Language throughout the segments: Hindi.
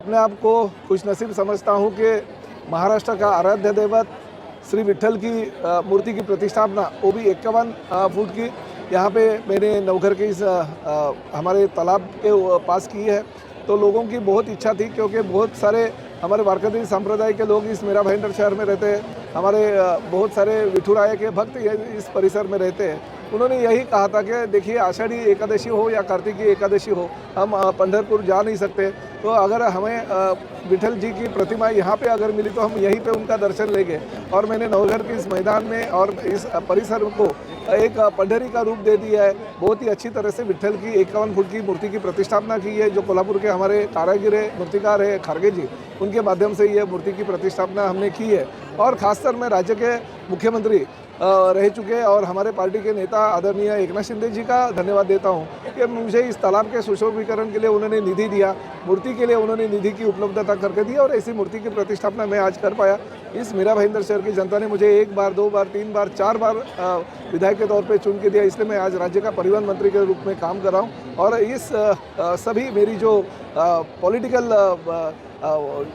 अपने आप को खुशनसीब समझता हूँ कि महाराष्ट्र का आराध्य दैवत श्री विट्ठल की मूर्ति की प्रतिष्ठापना वो भी 51 फुट की यहाँ पे मैंने नवघर के इस हमारे तालाब के पास की है। तो लोगों की बहुत इच्छा थी, क्योंकि बहुत सारे हमारे वारकरी संप्रदाय के लोग इस मीरा भाईंदर शहर में रहते हैं। हमारे बहुत सारे विठुराय के भक्त इस परिसर में रहते हैं। उन्होंने यही कहा था कि देखिए, आषाढ़ी एकादशी हो या कार्तिकी एकादशी हो, हम पंढरपुर जा नहीं सकते, तो अगर हमें विठल जी की प्रतिमा यहाँ पे अगर मिली तो हम यहीं पे उनका दर्शन लेंगे। और मैंने नवघर के इस मैदान में और इस परिसर को एक पंढरी का रूप दे दिया है। बहुत ही अच्छी तरह से विट्ठल की 51 फुट की मूर्ति की प्रतिष्ठापना की है, जो कोल्हापुर के हमारे कारागिर है, मूर्तिकार है खारगे जी, उनके माध्यम से ये मूर्ति की प्रतिष्ठापना हमने की है। और खासकर मैं राज्य के मुख्यमंत्री रह चुके और हमारे पार्टी के नेता आदरणीय एकनाथ शिंदे जी का धन्यवाद देता हूं कि मुझे इस तालाब के सुशोभीकरण के लिए उन्होंने निधि दिया, मूर्ति के लिए उन्होंने निधि की उपलब्धता करके दी और ऐसी मूर्ति की प्रतिष्ठापना मैं आज कर पाया। इस मीरा भाईंदर शहर की जनता ने मुझे 1 बार, 2 बार, 3 बार, 4 बार विधायक के तौर पे चुन के दिया, इसलिए मैं आज राज्य का परिवहन मंत्री के रूप में काम कर रहा हूँ। और इस सभी मेरी जो पॉलिटिकल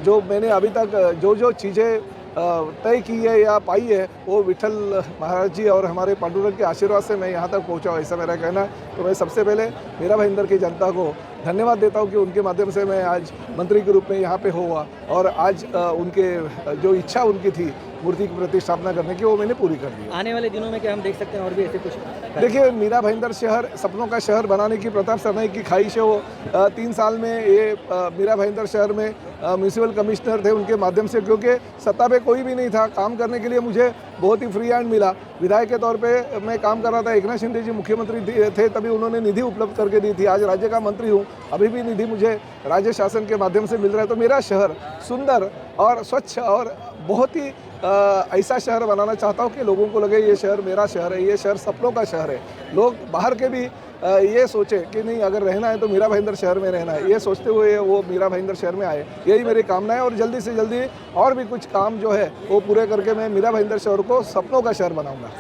जो मैंने अभी तक जो चीज़ें तय की है या पाई है, वो विट्ठल महाराज जी और हमारे पांडुरंग के आशीर्वाद से मैं यहाँ तक पहुँचा हूँ, ऐसा मेरा कहना है। तो मैं सबसे पहले मीरा भाईंदर की जनता को धन्यवाद देता हूँ कि उनके माध्यम से मैं आज मंत्री के रूप में यहाँ पे हुआ और आज उनके जो इच्छा उनकी थी मूर्ति की प्रतिष्ठापना करने की, वो मैंने पूरी कर दी। आने वाले दिनों में क्या हम देख सकते हैं और भी ऐसे कुछ? देखिए, मीरा भाईंदर शहर सपनों का शहर बनाने की प्रताप सरनाईक की ख्वाहिश है। वो 3 साल में ये मीरा भाईंदर शहर में म्यूनसिपल कमिश्नर थे, उनके माध्यम से, क्योंकि सत्ता पे कोई भी नहीं था, काम करने के लिए मुझे बहुत ही फ्री हैंड मिला। विधायक के तौर पे मैं काम कर रहा था, एकनाथ शिंदे जी मुख्यमंत्री थे, तभी उन्होंने निधि उपलब्ध करके दी थी। आज राज्य का मंत्री हूँ, अभी भी निधि मुझे राज्य शासन के माध्यम से मिल रहा है। तो मेरा शहर सुंदर और स्वच्छ और बहुत ही ऐसा शहर बनाना चाहता हूँ कि लोगों को लगे ये शहर मेरा शहर है, ये शहर सपनों का शहर है। लोग बाहर के भी ये सोचे कि नहीं, अगर रहना है तो मीरा भाईंदर शहर में रहना है, ये सोचते हुए वो मीरा भाईंदर शहर में आए। यही मेरी कामना है और जल्दी से जल्दी और भी कुछ काम जो है वो पूरे करके मैं मीरा भाईंदर शहर को सपनों का शहर बनाऊंगा।